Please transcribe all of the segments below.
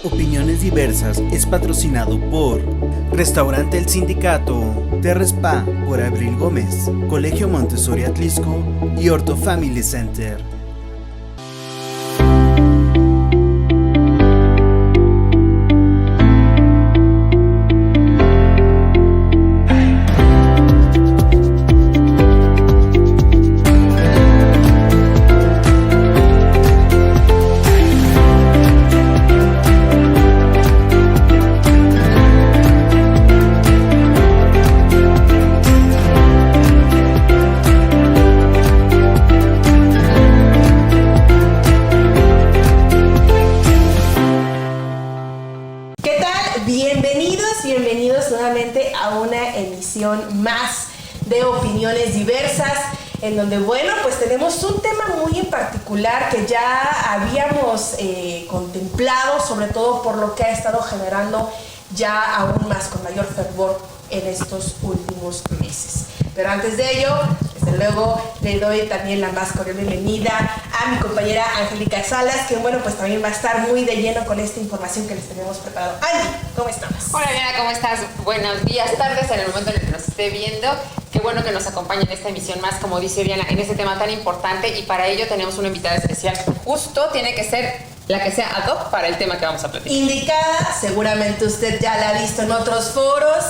Opiniones Diversas es patrocinado por Restaurante El Sindicato, Terra Spa por Abril Gómez, Colegio Montessori Atlisco y Orto Family Center. Más de Opiniones Diversas, en donde, bueno, pues tenemos un tema muy en particular que ya habíamos contemplado, sobre todo por lo que ha estado generando ya aún más, con mayor fervor en estos últimos meses. Pero antes de ello, desde luego, le doy también la más cordial bienvenida a mi compañera Angélica Salas, que bueno, pues también va a estar muy de lleno con esta información que les tenemos preparado. Angie, ¿cómo estamos? Hola Diana, ¿cómo estás? Buenos días, tardes, en el momento en el que nos esté viendo. Qué bueno que nos acompañe en esta emisión más, como dice Diana, en este tema tan importante, y para ello tenemos una invitada especial. Justo tiene que ser la que sea ad hoc para el tema que vamos a platicar. Indicada, seguramente usted ya la ha visto en otros foros,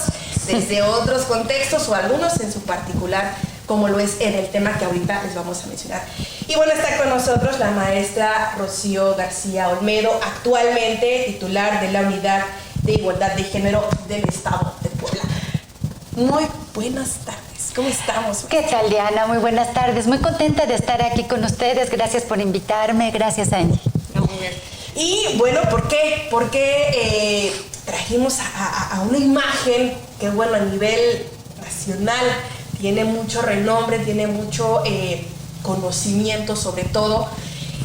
desde otros contextos o algunos en su particular, como lo es en el tema que ahorita les vamos a mencionar. Y bueno, está con nosotros la maestra Rocío García Olmedo, actualmente titular de la Unidad de Igualdad de Género del Estado de Puebla. Muy buenas tardes, ¿cómo estamos? ¿Qué tal, Diana? Muy buenas tardes, muy contenta de estar aquí con ustedes, gracias por invitarme, gracias, Angie. Muy bien. Y bueno, ¿por qué? Porque trajimos a una imagen que, bueno, a nivel nacional tiene mucho renombre, tiene mucho conocimiento, sobre todo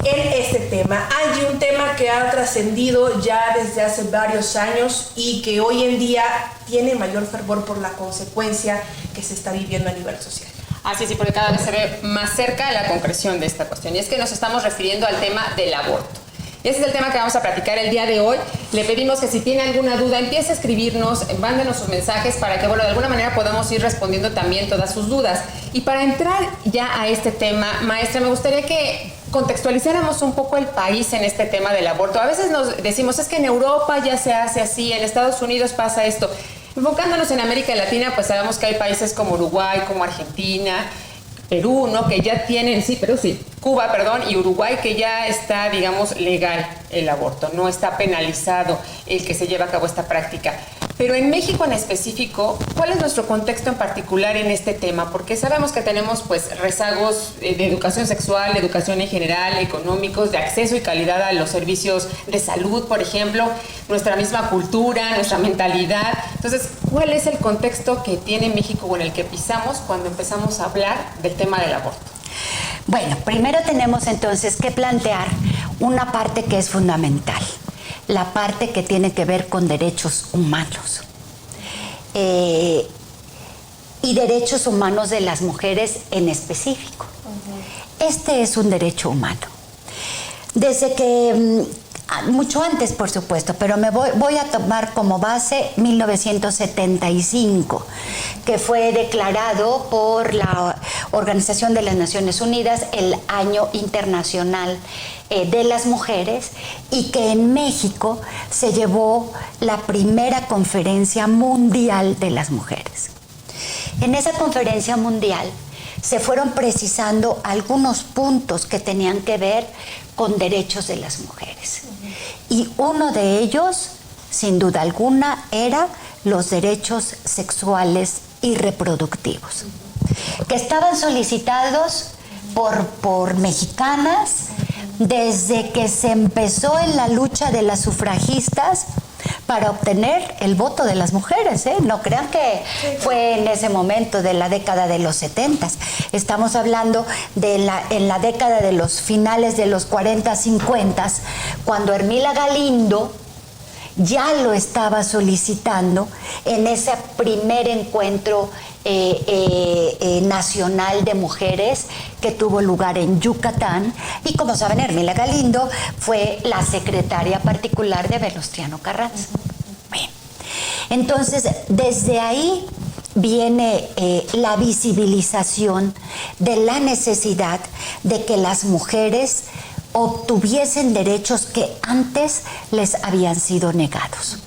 en este tema. Hay un tema que ha trascendido ya desde hace varios años y que hoy en día tiene mayor fervor por la consecuencia que se está viviendo a nivel social. Así sí, porque cada vez se ve más cerca la concreción de esta cuestión. Y es que nos estamos refiriendo al tema del aborto. Y ese es el tema que vamos a platicar el día de hoy. Le pedimos que si tiene alguna duda, empiece a escribirnos, mándenos sus mensajes para que, bueno, de alguna manera podamos ir respondiendo también todas sus dudas. Y para entrar ya a este tema, maestra, me gustaría que contextualizáramos un poco el país en este tema del aborto. A veces nos decimos, es que en Europa ya se hace así, en Estados Unidos pasa esto. Enfocándonos en América Latina, pues sabemos que hay países como Uruguay, como Argentina, Perú, ¿no? Que ya tienen, Cuba, y Uruguay, que ya está, digamos, legal el aborto, no está penalizado el que se lleva a cabo esta práctica. Pero en México en específico, ¿cuál es nuestro contexto en particular en este tema? Porque sabemos que tenemos, pues, rezagos de educación sexual, de educación en general, económicos, de acceso y calidad a los servicios de salud, por ejemplo, nuestra misma cultura, nuestra mentalidad. Entonces, ¿cuál es el contexto que tiene México o en el que pisamos cuando empezamos a hablar del tema del aborto? Bueno, primero tenemos entonces que plantear una parte que es fundamental, la parte que tiene que ver con derechos humanos y derechos humanos de las mujeres en específico. Este es un derecho humano. Desde que, mucho antes por supuesto, pero voy a tomar como base 1975, que fue declarado por la Organización de las Naciones Unidas el Año Internacional de las Mujeres, y que en México se llevó la primera conferencia mundial de las mujeres. En esa conferencia mundial se fueron precisando algunos puntos que tenían que ver con derechos de las mujeres. Y uno de ellos, sin duda alguna, era los derechos sexuales y reproductivos, que estaban solicitados por mexicanas desde que se empezó en la lucha de las sufragistas para obtener el voto de las mujeres, ¿eh? No crean que fue en ese momento de la década de los 70. Estamos hablando de en la década de los finales de los 40, 50, cuando Ermila Galindo ya lo estaba solicitando en ese primer encuentro nacional de mujeres que tuvo lugar en Yucatán. Y como saben, Hermila Galindo fue la secretaria particular de Venustiano Carranza. Bien. Entonces, desde ahí viene la visibilización de la necesidad de que las mujeres obtuviesen derechos que antes les habían sido negados.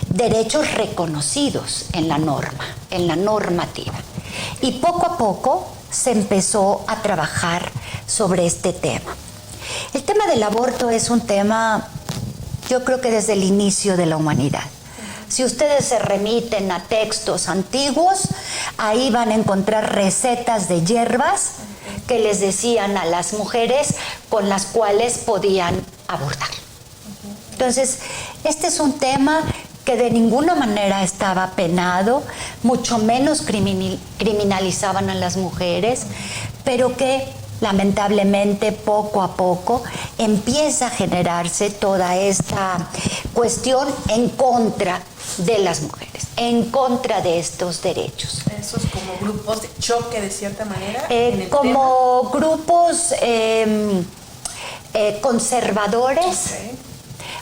Derechos reconocidos en la norma, en la normativa. Y poco a poco se empezó a trabajar sobre este tema. El tema del aborto es un tema, yo creo que desde el inicio de la humanidad. Si ustedes se remiten a textos antiguos, ahí van a encontrar recetas de hierbas que les decían a las mujeres con las cuales podían abortar. Entonces, este es un tema que de ninguna manera estaba penado, mucho menos criminalizaban a las mujeres, pero que lamentablemente poco a poco empieza a generarse toda esta cuestión en contra de las mujeres, en contra de estos derechos. Esos como grupos de choque de cierta manera. Como grupos conservadores,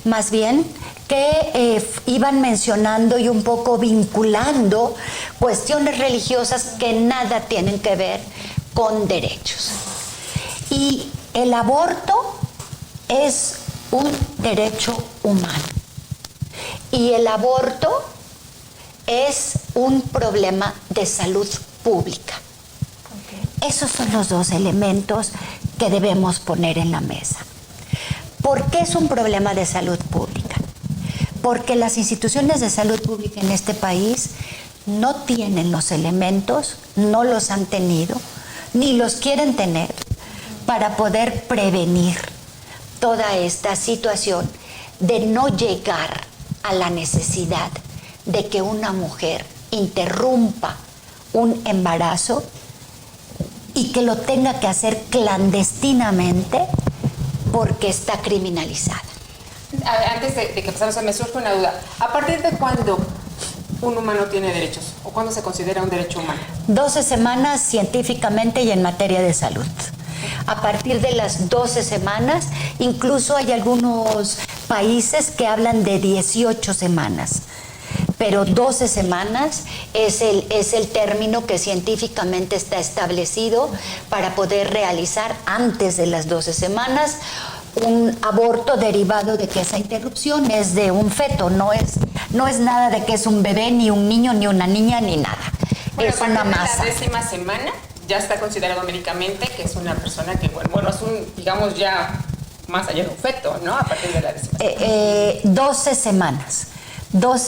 más bien, que iban mencionando y un poco vinculando cuestiones religiosas que nada tienen que ver con derechos. Y el aborto es un derecho humano. Y el aborto es un problema de salud pública. Esos son los dos elementos que debemos poner en la mesa. ¿Por qué es un problema de salud pública? Porque las instituciones de salud pública en este país no tienen los elementos, no los han tenido, ni los quieren tener para poder prevenir toda esta situación de no llegar a la necesidad de que una mujer interrumpa un embarazo y que lo tenga que hacer clandestinamente porque está criminalizada. A ver, antes de que pasemos, me surge una duda. ¿A partir de cuándo un humano tiene derechos? ¿O cuándo se considera un derecho humano? 12 semanas científicamente y en materia de salud. A partir de las 12 semanas, incluso hay algunos países que hablan de 18 semanas. Pero 12 semanas es el término que científicamente está establecido para poder realizar antes de las 12 semanas un aborto derivado de que esa interrupción es de un feto, no es nada de que es un bebé, ni un niño, ni una niña, ni nada. Bueno, es una masa. La 10ª semana ya está considerado médicamente que es una persona que, bueno, es un, digamos, ya más allá de un feto, ¿no? A partir de la 10ª semana. 12 semanas.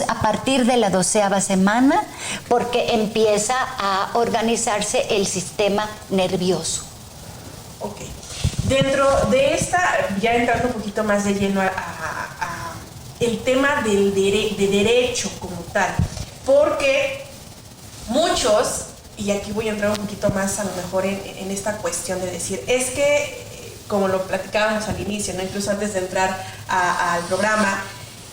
A partir de la 12ª semana, porque empieza a organizarse el sistema nervioso. Ok. Dentro de esta, ya entrando un poquito más de lleno a el tema del de derecho como tal, porque muchos, y aquí voy a entrar un poquito más a lo mejor en esta cuestión de decir, es que, como lo platicábamos al inicio, ¿no? Incluso antes de entrar al programa,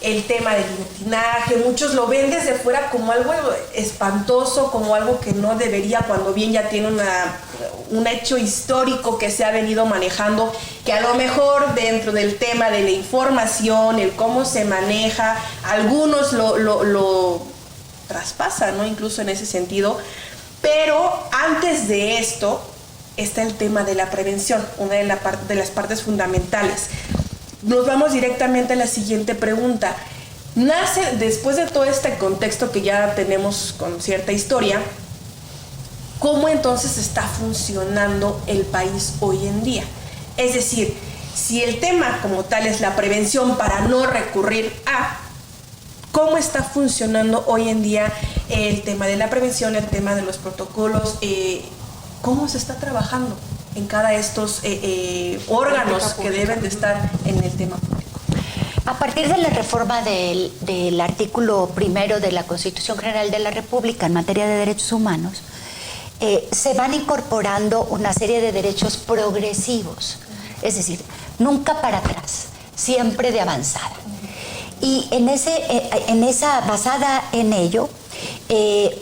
el tema del libertinaje, muchos lo ven desde fuera como algo espantoso, como algo que no debería, cuando bien ya tiene un hecho histórico que se ha venido manejando, que a lo mejor dentro del tema de la información, el cómo se maneja, algunos lo traspasan, ¿no? Incluso en ese sentido. Pero antes de esto está el tema de la prevención, una de las partes fundamentales. Nos vamos directamente a la siguiente pregunta. Nace después de todo este contexto que ya tenemos con cierta historia, ¿cómo entonces está funcionando el país hoy en día? Es decir, si el tema como tal es la prevención para no recurrir a, ¿cómo está funcionando hoy en día el tema de la prevención, el tema de los protocolos? ¿Cómo se está trabajando en cada estos órganos que deben de estar en el tema público? A partir de la reforma del artículo 1 de la Constitución General de la República en materia de derechos humanos, se van incorporando una serie de derechos progresivos, es decir, nunca para atrás, siempre de avanzada. Y basada en ello,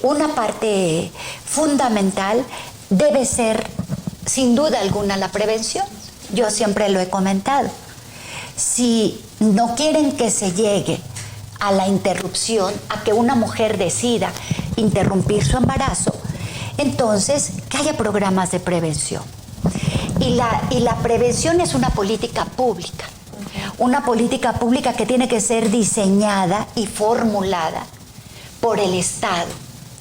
una parte fundamental debe ser, sin duda alguna, la prevención. Yo siempre lo he comentado. Si no quieren que se llegue a la interrupción, a que una mujer decida interrumpir su embarazo, entonces que haya programas de prevención. Y la prevención es una política pública. Una política pública que tiene que ser diseñada y formulada por el Estado.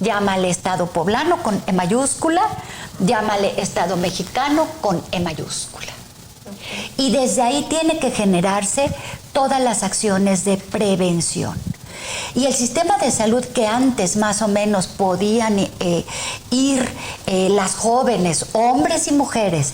Llámale Estado poblano con E mayúscula, llámale Estado mexicano con E mayúscula. Y desde ahí tiene que generarse todas las acciones de prevención. Y el sistema de salud que antes más o menos podían ir las jóvenes, hombres y mujeres,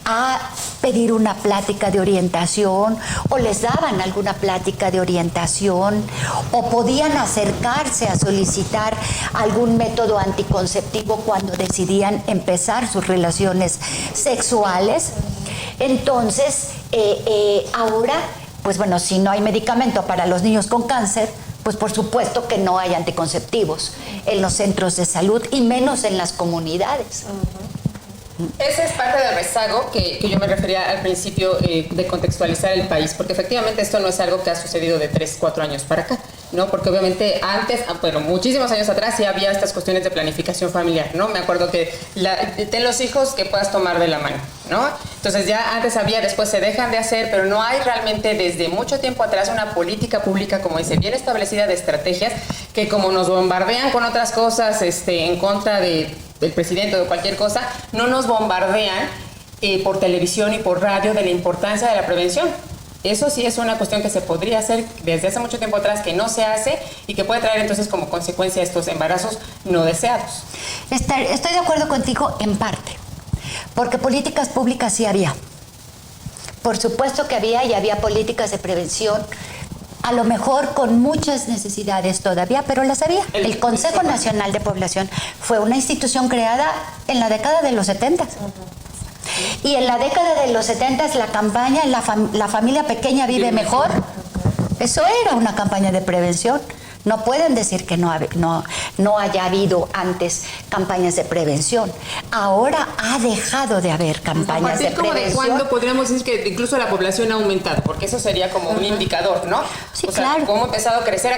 a pedir una plática de orientación, o les daban alguna plática de orientación, o podían acercarse a solicitar algún método anticonceptivo cuando decidían empezar sus relaciones sexuales. Entonces, ahora, pues bueno, si no hay medicamento para los niños con cáncer, pues por supuesto que no hay anticonceptivos en los centros de salud y menos en las comunidades. Ese es parte del rezago que yo me refería al principio de contextualizar el país, porque efectivamente esto no es algo que ha sucedido de 3, 4 años para acá, ¿no? Porque obviamente antes, bueno, muchísimos años atrás sí había estas cuestiones de planificación familiar, ¿no? Me acuerdo que ten los hijos que puedas tomar de la mano, ¿no? Entonces ya antes había, después se dejan de hacer, pero no hay realmente desde mucho tiempo atrás una política pública, como dice, bien establecida de estrategias que como nos bombardean con otras cosas en contra del presidente o de cualquier cosa, no nos bombardean por televisión y por radio de la importancia de la prevención. Eso sí es una cuestión que se podría hacer desde hace mucho tiempo atrás, que no se hace y que puede traer entonces como consecuencia estos embarazos no deseados. Estoy de acuerdo contigo en parte, porque políticas públicas sí había. Por supuesto que había, y había políticas de prevención, a lo mejor con muchas necesidades todavía, pero las había. El Consejo Nacional de Población fue una institución creada en la década de los 70. Y en la década de los 70 la campaña La familia pequeña vive mejor. Eso era una campaña de prevención. No pueden decir que no haya habido antes campañas de prevención. Ahora ha dejado de haber campañas de prevención. ¿De cuándo podríamos decir que incluso la población ha aumentado? Porque eso sería como un indicador, ¿no? Sí, o sea, claro. ¿Cómo ha empezado a crecer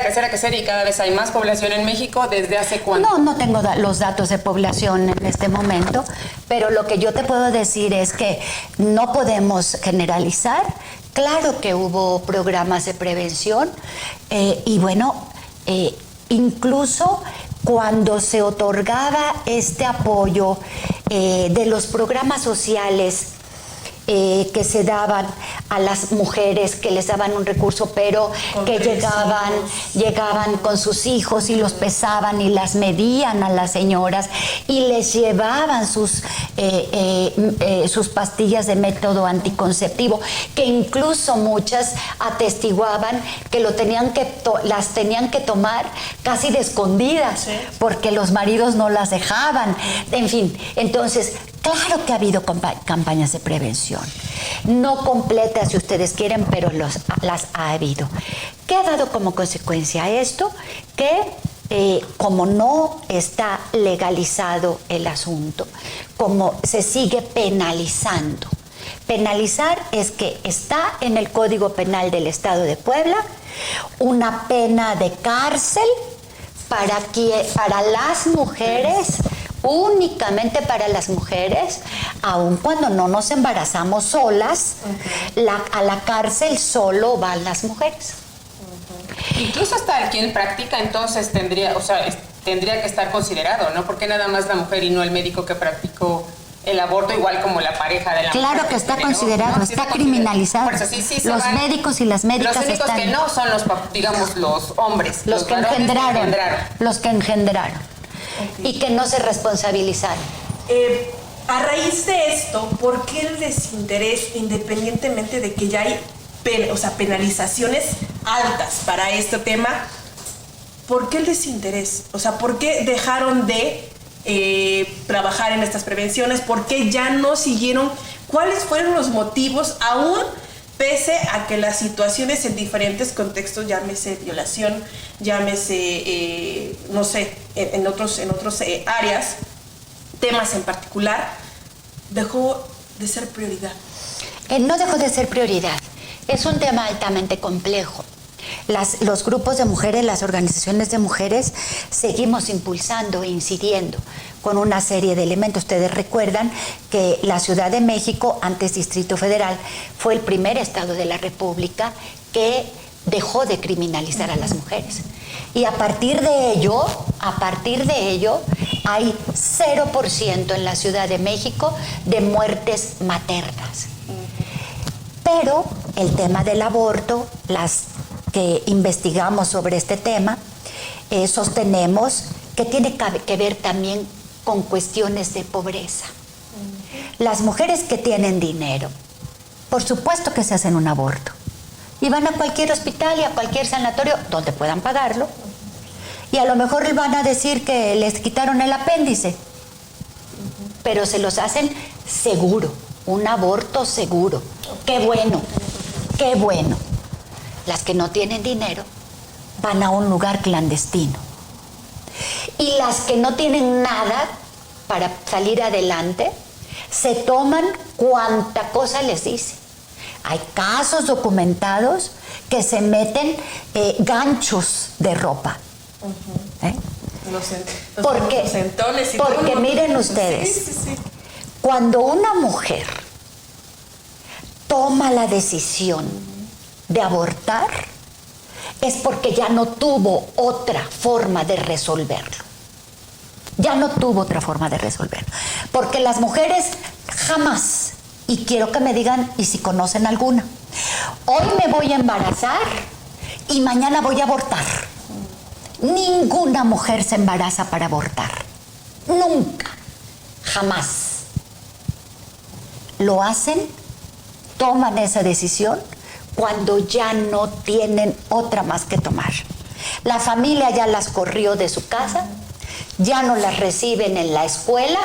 y cada vez hay más población en México? ¿Desde hace cuánto? No tengo los datos de población en este momento, pero lo que yo te puedo decir es que no podemos generalizar. Claro que hubo programas de prevención y bueno, incluso cuando se otorgaba este apoyo de los programas sociales que se daban a las mujeres, que les daban un recurso, pero que llegaban con sus hijos y los pesaban y las medían a las señoras y les llevaban sus pastillas de método anticonceptivo, que incluso muchas atestiguaban que las tenían que tomar casi de escondidas, ¿sí? Porque los maridos no las dejaban. En fin, entonces, claro que ha habido campañas de prevención. No completas, si ustedes quieren, pero las ha habido. ¿Qué ha dado como consecuencia esto? Que como no está legalizado el asunto, como se sigue penalizando. Penalizar es que está en el Código Penal del Estado de Puebla una pena de cárcel para las mujeres, únicamente para las mujeres, aun cuando no nos embarazamos solas, a la cárcel solo van las mujeres. Incluso hasta quien practica entonces tendría que estar considerado, ¿no? Porque nada más la mujer y no el médico que practicó el aborto, igual como la pareja de la mujer. Claro que está considerado, ¿no? Está criminalizado. Por eso, sí los médicos y las médicas los únicos están... que no son los hombres. Los que engendraron. Los que engendraron. Okay. Y que no se responsabilizaron. A raíz de esto, ¿por qué el desinterés, independientemente de que ya hay penalizaciones altas para este tema? ¿Por qué el desinterés? O sea, ¿por qué dejaron de trabajar en estas prevenciones? ¿Por qué ya no siguieron? ¿Cuáles fueron los motivos, aún pese a que las situaciones en diferentes contextos, llámese violación, llámese, no sé, en otros áreas, temas en particular, dejó de ser prioridad. No dejó de ser prioridad. Es un tema altamente complejo. Los grupos de mujeres, las organizaciones de mujeres, seguimos impulsando e incidiendo con una serie de elementos. Ustedes recuerdan que la Ciudad de México, antes Distrito Federal, fue el primer estado de la República que dejó de criminalizar a las mujeres. Y a partir de ello, hay 0% en la Ciudad de México de muertes maternas. Pero el tema del aborto, las que investigamos sobre este tema, sostenemos que tiene que ver también con cuestiones de pobreza. Las mujeres que tienen dinero, por supuesto que se hacen un aborto. Y van a cualquier hospital y a cualquier sanatorio donde puedan pagarlo. Y a lo mejor les van a decir que les quitaron el apéndice. Pero se los hacen seguro, un aborto seguro. ¡Qué bueno! ¡Qué bueno! Las que no tienen dinero van a un lugar clandestino. Y las que no tienen nada para salir adelante, se toman cuanta cosa les dice. Hay casos documentados que se meten ganchos de ropa. Porque miren ustedes, sí. Cuando una mujer toma la decisión de abortar, es porque ya no tuvo otra forma de resolverlo. Ya no tuvo otra forma de resolverlo. Porque las mujeres jamás, y quiero que me digan, y si conocen alguna, hoy me voy a embarazar y mañana voy a abortar. Ninguna mujer se embaraza para abortar. Nunca. Jamás. Lo hacen, toman esa decisión cuando ya no tienen otra más que tomar. La familia ya las corrió de su casa, ya no las reciben en la escuela,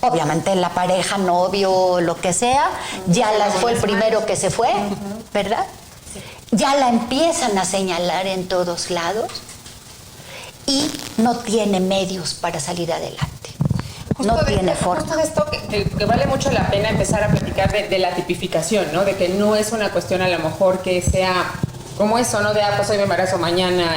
obviamente la pareja, novio, lo que sea, ya las fue el primero que se fue, ¿verdad? Ya la empiezan a señalar en todos lados y no tiene medios para salir adelante. No tiene forma. Justo de esto que vale mucho la pena empezar a platicar de la tipificación, ¿no? De que no es una cuestión a lo mejor que sea como eso, ¿no? De, pues hoy me embarazo, mañana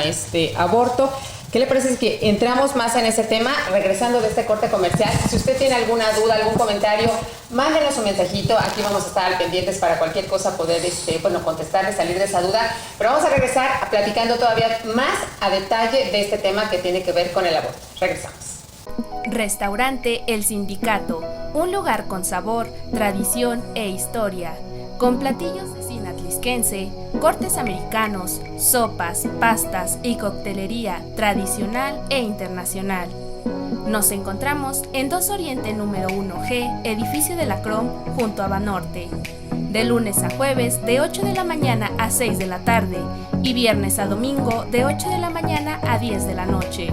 aborto. ¿Qué le parece si que entramos más en ese tema? Regresando de este corte comercial, si usted tiene alguna duda, algún comentario, mándenos un mensajito. Aquí vamos a estar pendientes para cualquier cosa poder contestarle, salir de esa duda. Pero vamos a regresar platicando todavía más a detalle de este tema que tiene que ver con el aborto. Regresamos. Restaurante El Sindicato, un lugar con sabor, tradición e historia, con platillos de cocina atlisquense, cortes americanos, sopas, pastas y coctelería tradicional e internacional. Nos encontramos en 2 Oriente número 1G, edificio de la Crom, junto a Banorte. De lunes a jueves, de 8 de la mañana a 6 de la tarde, y viernes a domingo, de 8 de la mañana a 10 de la noche.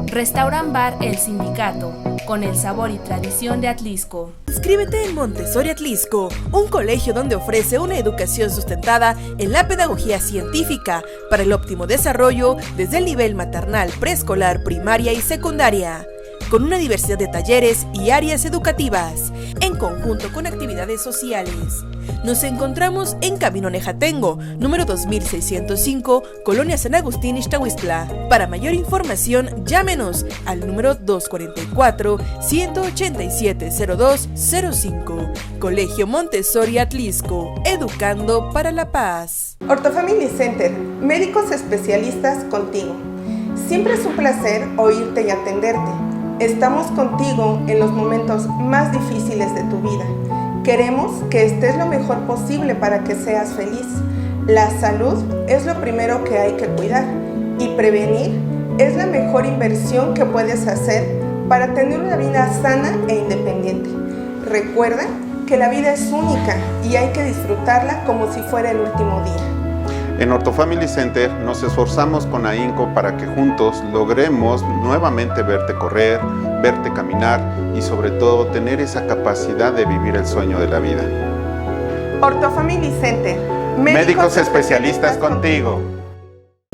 Restaurant Bar El Sindicato, con el sabor y tradición de Atlisco. Inscríbete en Montessori Atlisco, un colegio donde ofrece una educación sustentada en la pedagogía científica para el óptimo desarrollo desde el nivel maternal, preescolar, primaria y secundaria, con una diversidad de talleres y áreas educativas, en conjunto con actividades sociales. Nos encontramos en Camino Nejatengo, número 2605, Colonia San Agustín, Ixtahuistla. Para mayor información, llámenos al número 244-187-0205. Colegio Montessori Atlisco, educando para la paz. Orthofamily Center, médicos especialistas contigo. Siempre es un placer oírte y atenderte. Estamos contigo en los momentos más difíciles de tu vida. Queremos que estés lo mejor posible para que seas feliz. La salud es lo primero que hay que cuidar y prevenir es la mejor inversión que puedes hacer para tener una vida sana e independiente. Recuerda que la vida es única y hay que disfrutarla como si fuera el último día. En Orthofamily Center nos esforzamos con ahínco para que juntos logremos nuevamente verte correr, verte caminar y sobre todo tener esa capacidad de vivir el sueño de la vida. Orthofamily Center. Médicos especialistas contigo.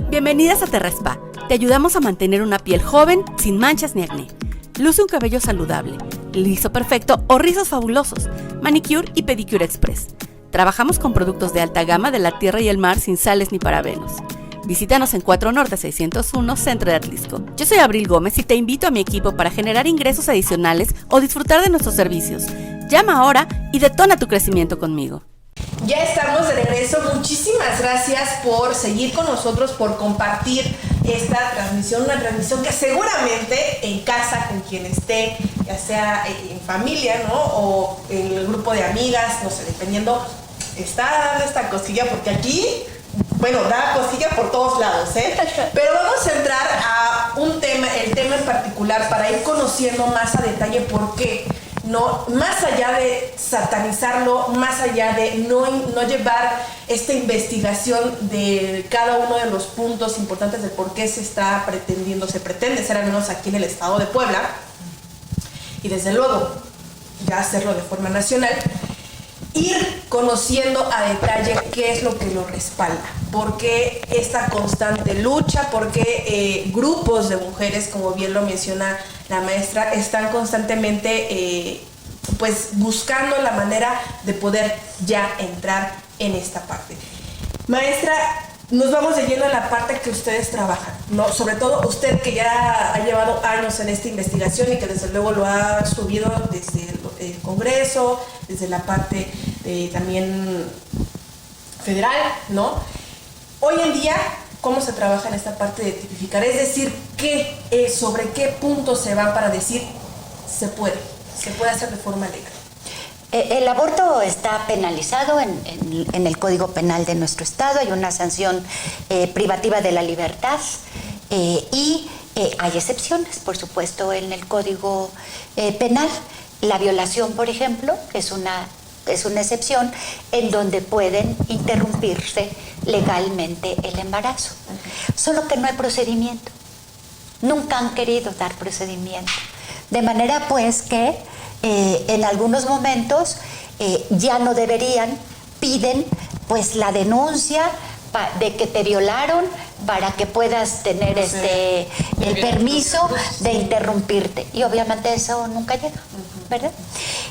Bienvenidas a Terrespa. Te ayudamos a mantener una piel joven, sin manchas ni acné. Luce un cabello saludable, liso perfecto o rizos fabulosos. Manicure y Pedicure Express. Trabajamos con productos de alta gama de la tierra y el mar sin sales ni parabenos. Visítanos en 4 Norte 601, Centro de Atlisco. Yo soy Abril Gómez y te invito a mi equipo para generar ingresos adicionales o disfrutar de nuestros servicios. Llama ahora y detona tu crecimiento conmigo. Ya estamos de regreso. Muchísimas gracias por seguir con nosotros, por compartir esta transmisión, una transmisión que seguramente en casa, con quien esté, ya sea en familia, ¿no? O en el grupo de amigas, no sé, dependiendo, está dando esta cosquilla, porque aquí, bueno, da cosquilla por todos lados, ¿eh? Pero vamos a entrar a un tema, el tema en particular, para ir conociendo más a detalle por qué. No, más allá de satanizarlo, más allá de no llevar esta investigación de cada uno de los puntos importantes de por qué se pretende ser al menos aquí en el estado de Puebla, y desde luego ya hacerlo de forma nacional, ir conociendo a detalle qué es lo que lo respalda, por qué esta constante lucha, por qué grupos de mujeres, como bien lo menciona la maestra, están constantemente pues buscando la manera de poder ya entrar en esta parte. Maestra, nos vamos de lleno a la parte que ustedes trabajan, ¿no? Sobre todo usted, que ya ha llevado años en esta investigación y que desde luego lo ha subido desde el Congreso, desde la parte también federal, ¿no? Hoy en día, ¿cómo se trabaja en esta parte de tipificar? Es decir, ¿sobre qué puntos se van para decir se puede hacer de forma legal? El aborto está penalizado en el Código Penal de nuestro estado. Hay una sanción privativa de la libertad y hay excepciones, por supuesto, en el Código Penal. La violación, por ejemplo, es una excepción en donde pueden interrumpirse legalmente el embarazo. Solo que no hay procedimiento. Nunca han querido dar procedimiento. De manera pues que en algunos momentos ya no deberían, piden pues la denuncia de que te violaron para que puedas tener el permiso de interrumpirte. Y obviamente eso nunca llega, ¿verdad?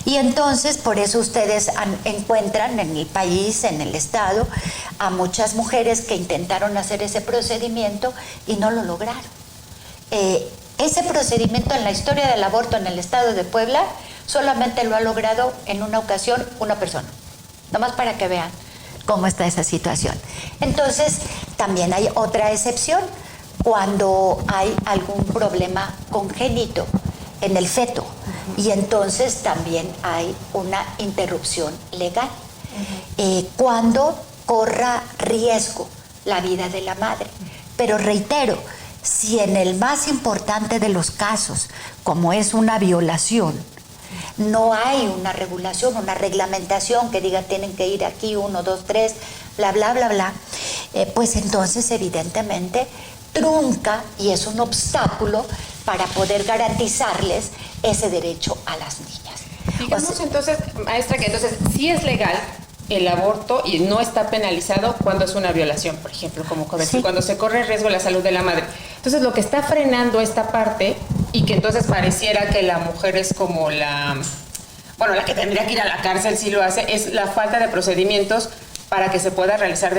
Y entonces por eso ustedes encuentran en el país, en el estado, a muchas mujeres que intentaron hacer ese procedimiento y no lo lograron. Ese procedimiento en la historia del aborto en el estado de Puebla solamente lo ha logrado en una ocasión una persona. Nomás para que vean cómo está esa situación. Entonces, también hay otra excepción cuando hay algún problema congénito en el feto. Y entonces también hay una interrupción legal. Cuando corra riesgo la vida de la madre. Pero reitero, si en el más importante de los casos, como es una violación, no hay una regulación, una reglamentación que diga tienen que ir aquí 1, 2, 3, bla, bla, bla, bla, pues entonces evidentemente trunca y es un obstáculo para poder garantizarles ese derecho a las niñas. Digamos entonces, maestra, que entonces sí es legal el aborto y no está penalizado cuando es una violación, por ejemplo, como sí, cuando se corre riesgo la salud de la madre. Entonces, lo que está frenando esta parte y que entonces pareciera que la mujer es como la que tendría que ir a la cárcel si lo hace, es la falta de procedimientos para que se pueda realizar,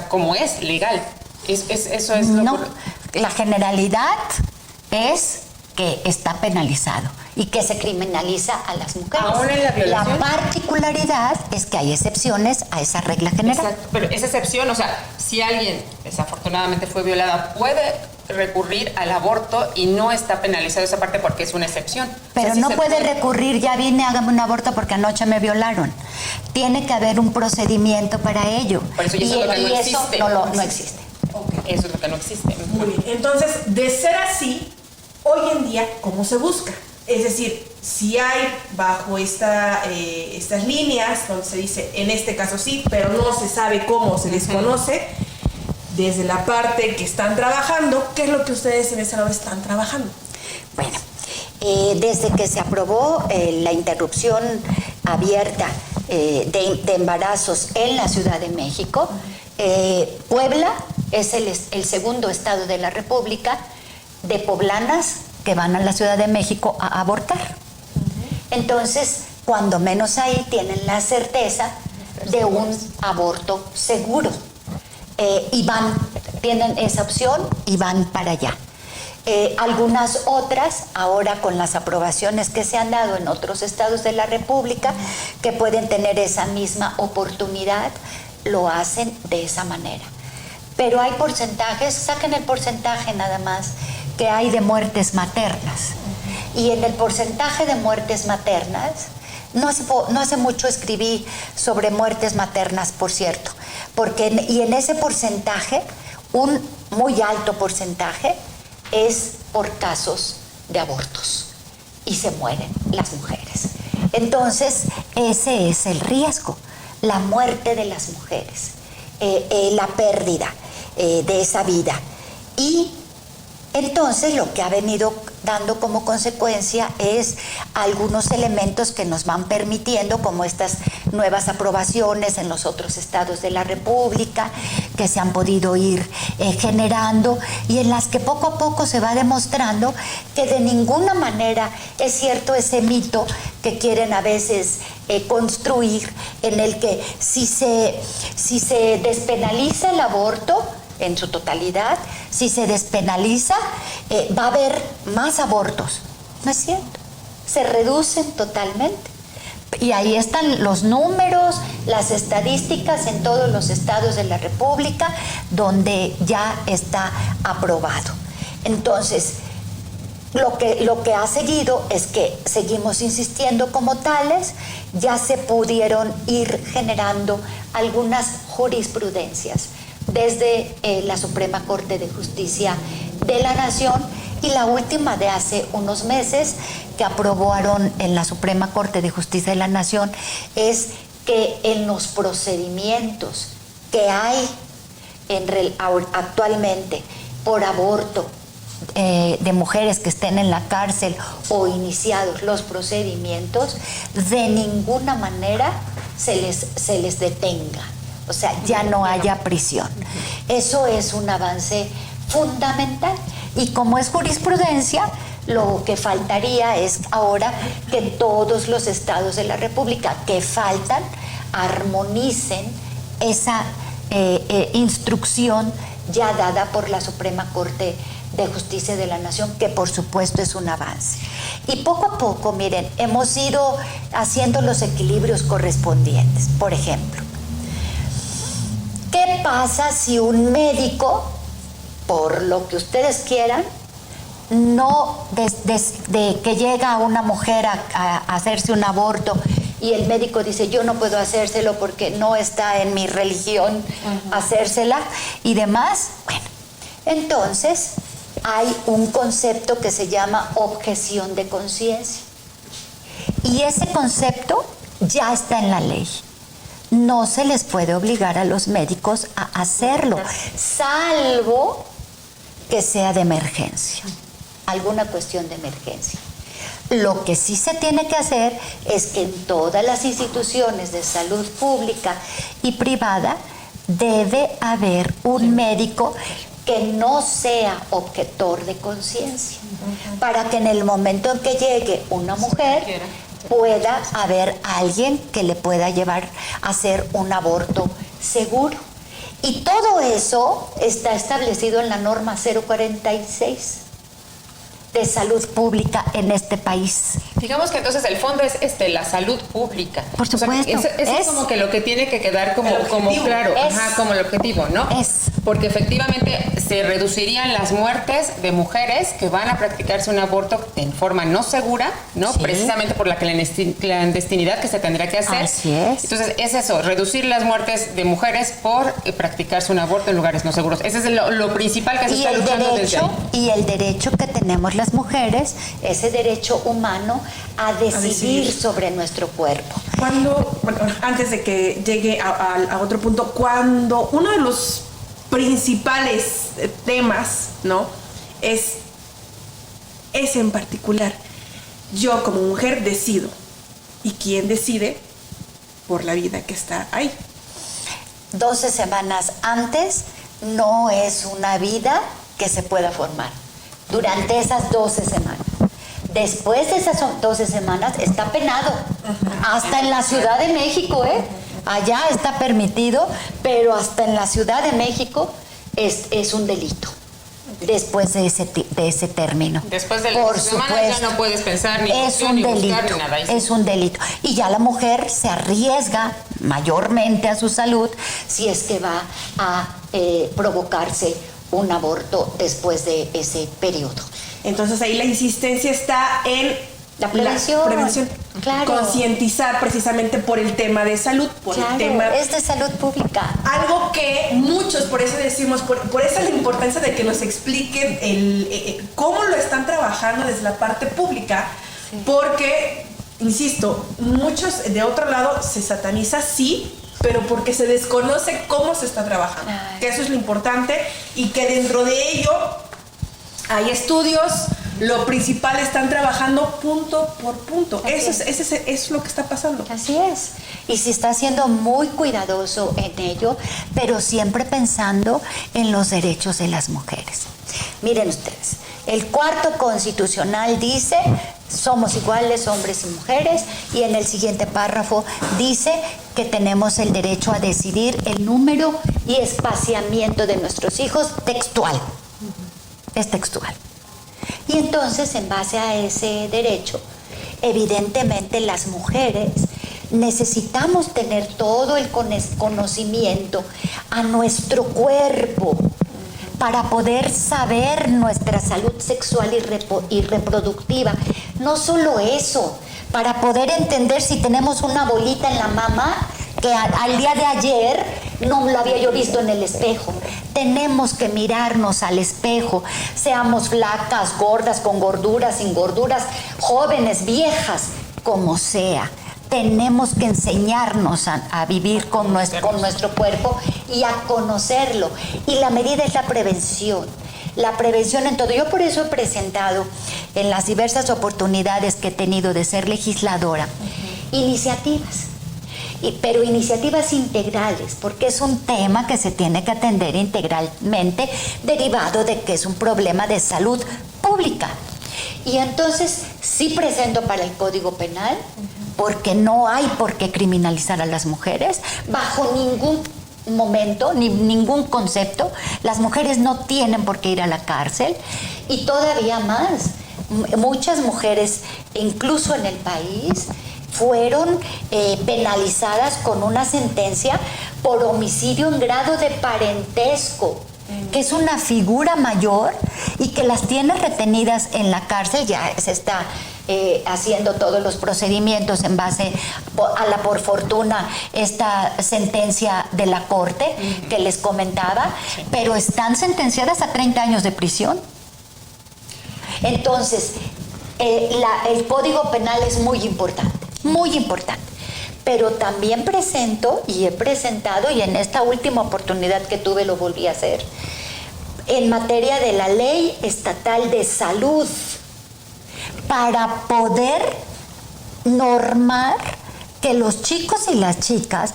como es legal. Eso es lo no, la generalidad es que está penalizado y que se criminaliza a las mujeres. Aún en la violación. La particularidad es que hay excepciones a esa regla general. Exacto, pero esa excepción, si alguien desafortunadamente fue violada, puede recurrir al aborto y no está penalizado esa parte porque es una excepción. Pero no puede recurrir, ya vine, hágame un aborto porque anoche me violaron. Tiene que haber un procedimiento para ello. Por eso, eso no existe. Okay. Eso es lo que no existe. Muy bien, entonces, de ser así, hoy en día, ¿cómo se busca? Es decir, si hay bajo estas líneas donde se dice, en este caso sí, pero no se sabe cómo, se desconoce, desde la parte que están trabajando, ¿qué es lo que ustedes en ese lado están trabajando? Bueno, desde que se aprobó la interrupción abierta de embarazos en la Ciudad de México. Puebla es el segundo estado de la República de poblanas que van a la Ciudad de México a abortar. Entonces, cuando menos ahí tienen la certeza de un aborto seguro. Y tienen esa opción y van para allá. Algunas otras, ahora con las aprobaciones que se han dado en otros estados de la República, que pueden tener esa misma oportunidad, lo hacen de esa manera. Pero hay porcentajes, saquen el porcentaje nada más que hay de muertes maternas. Y en el porcentaje de muertes maternas, no hace mucho escribí sobre muertes maternas, por cierto, y en ese porcentaje, un muy alto porcentaje, es por casos de abortos y se mueren las mujeres. Entonces, ese es el riesgo, la muerte de las mujeres, la pérdida de esa vida. Y entonces lo que ha venido dando como consecuencia es algunos elementos que nos van permitiendo, como estas nuevas aprobaciones en los otros estados de la República, que se han podido ir generando y en las que poco a poco se va demostrando que de ninguna manera es cierto ese mito que quieren a veces construir, en el que si se despenaliza el aborto en su totalidad, si se despenaliza, va a haber más abortos. No es cierto. Se reducen totalmente. Y ahí están los números, las estadísticas en todos los estados de la República donde ya está aprobado. Entonces, lo que ha seguido es que seguimos insistiendo como tales, ya se pudieron ir generando algunas jurisprudencias desde la Suprema Corte de Justicia de la Nación, y la última de hace unos meses que aprobaron en la Suprema Corte de Justicia de la Nación es que en los procedimientos que hay actualmente por aborto de mujeres que estén en la cárcel o iniciados los procedimientos, de ninguna manera se les detenga. O sea, ya no haya prisión. Eso es un avance fundamental. Y como es jurisprudencia, lo que faltaría es ahora que todos los estados de la República que faltan armonicen esa instrucción ya dada por la Suprema Corte de Justicia de la Nación, que por supuesto es un avance. Y poco a poco, miren, hemos ido haciendo los equilibrios correspondientes. Por ejemplo, ¿qué pasa si un médico, por lo que ustedes quieran, no desde que llega una mujer a hacerse un aborto y el médico dice yo no puedo hacérselo porque no está en mi religión hacérsela y demás? Bueno, entonces hay un concepto que se llama objeción de conciencia, y ese concepto ya está en la ley. No se les puede obligar a los médicos a hacerlo, salvo que sea de emergencia, alguna cuestión de emergencia. Lo que sí se tiene que hacer es que en todas las instituciones de salud pública y privada debe haber un médico que no sea objetor de conciencia, para que en el momento en que llegue una mujer pueda haber alguien que le pueda llevar a hacer un aborto seguro. Y todo eso está establecido en la norma 046 de salud pública en este país. Digamos que entonces el fondo es la salud pública. Por supuesto. O sea, es como que lo que tiene que quedar como claro, como el objetivo, ¿no? Porque efectivamente se reducirían las muertes de mujeres que van a practicarse un aborto en forma no segura, ¿no? Sí. Precisamente por la clandestinidad que se tendría que hacer. Así es. Entonces es eso, reducir las muertes de mujeres por practicarse un aborto en lugares no seguros. Ese es lo principal que se está luchando desde ahí. Y el derecho que tenemos las mujeres, ese derecho humano a decidir sobre nuestro cuerpo. Antes de que llegue a otro punto, cuando uno de los principales temas, ¿no?, es ese en particular, yo como mujer decido, y quién decide por la vida que está ahí. 12 semanas antes no es una vida que se pueda formar. Durante esas 12 semanas. Después de esas 12 semanas está penado. Hasta en la Ciudad de México, allá está permitido, pero hasta en la Ciudad de México es un delito. Después de ese término. Después de las semanas ya no puedes pensar ni buscar ni nada. Es un delito. Y ya la mujer se arriesga mayormente a su salud si es que va a provocarse un aborto después de ese periodo. Entonces ahí la insistencia está en la prevención. Claro. Concientizar precisamente por el tema de salud, el tema es de salud pública. Algo que muchos, por eso decimos, por eso la importancia de que nos expliquen cómo lo están trabajando desde la parte pública, porque, insisto, muchos de otro lado se sataniza, sí, pero porque se desconoce cómo se está trabajando. Que eso es lo importante y que dentro de ello hay estudios. Lo principal, están trabajando punto por punto. Eso es lo que está pasando. Así es. Y se está siendo muy cuidadoso en ello, pero siempre pensando en los derechos de las mujeres. Miren ustedes, el cuarto constitucional dice, somos iguales hombres y mujeres, y en el siguiente párrafo dice que tenemos el derecho a decidir el número y espaciamiento de nuestros hijos textual. Es textual. Y entonces, en base a ese derecho, evidentemente las mujeres necesitamos tener todo el conocimiento a nuestro cuerpo para poder saber nuestra salud sexual y reproductiva. No solo eso, para poder entender si tenemos una bolita en la mama que al día de ayer no lo había yo visto en el espejo. Tenemos que mirarnos al espejo, seamos flacas, gordas, con gorduras, sin gorduras, jóvenes, viejas, como sea. Tenemos que enseñarnos a vivir con nuestro cuerpo y a conocerlo. Y la medida es la prevención. La prevención en todo. Yo por eso he presentado en las diversas oportunidades que he tenido de ser legisladora, iniciativas. Pero iniciativas integrales, porque es un tema que se tiene que atender integralmente, derivado de que es un problema de salud pública. Y entonces sí presento para el Código Penal, porque no hay por qué criminalizar a las mujeres, bajo ningún momento, ni ningún concepto. Las mujeres no tienen por qué ir a la cárcel, y todavía más, muchas mujeres, incluso en el país, fueron penalizadas con una sentencia por homicidio en grado de parentesco, que es una figura mayor y que las tiene retenidas en la cárcel. Ya se está haciendo todos los procedimientos en base a la, por fortuna, esta sentencia de la Corte que les comentaba, pero están sentenciadas a 30 años de prisión. Entonces, el Código Penal es muy importante. Muy importante, pero también presento y he presentado, y en esta última oportunidad que tuve lo volví a hacer, en materia de la Ley Estatal de Salud, para poder normar que los chicos y las chicas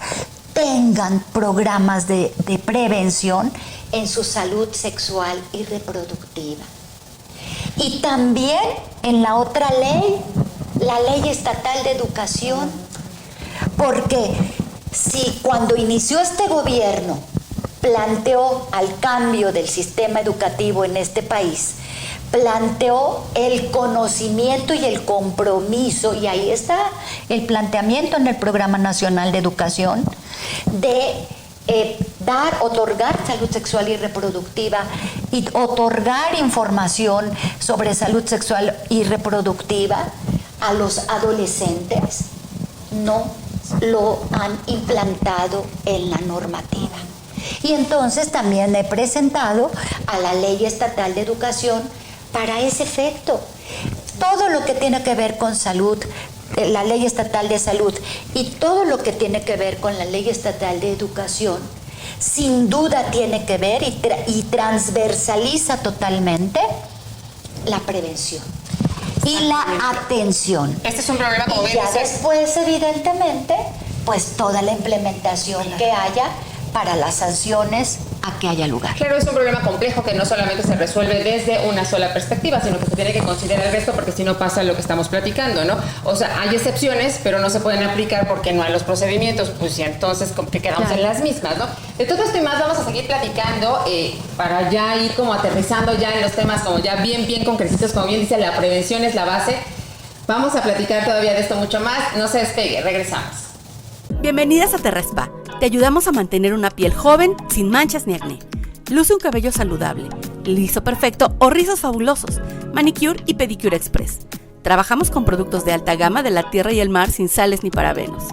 tengan programas de prevención en su salud sexual y reproductiva. Y también en la otra ley, la Ley Estatal de Educación, porque si cuando inició este gobierno planteó al cambio del sistema educativo en este país, planteó el conocimiento y el compromiso, y ahí está el planteamiento en el Programa Nacional de Educación, de otorgar salud sexual y reproductiva y otorgar información sobre salud sexual y reproductiva a los adolescentes, no lo han implantado en la normativa. Y entonces también he presentado a la Ley Estatal de Educación para ese efecto. Todo lo que tiene que ver con salud, la Ley Estatal de Salud, y todo lo que tiene que ver con la Ley Estatal de Educación, sin duda tiene que ver y transversaliza totalmente la prevención y la atención. Este es un programa, como y ya después, evidentemente, pues toda la implementación que haya para las sanciones a que haya lugar. Claro, es un problema complejo que no solamente se resuelve desde una sola perspectiva, sino que se tiene que considerar el resto, porque si no pasa lo que estamos platicando, ¿no? O sea, hay excepciones, pero no se pueden aplicar porque no hay los procedimientos, pues y entonces como que quedamos en las mismas, ¿no? De todo esto y más vamos a seguir platicando para ya ir como aterrizando ya en los temas como ya bien concretitos, como bien dice, la prevención es la base. Vamos a platicar todavía de esto mucho más, no se despegue, regresamos. Bienvenidas a Terrespa. Te ayudamos a mantener una piel joven, sin manchas ni acné. Luce un cabello saludable, liso perfecto o rizos fabulosos. Manicure y Pedicure Express. Trabajamos con productos de alta gama de la tierra y el mar sin sales ni parabenos.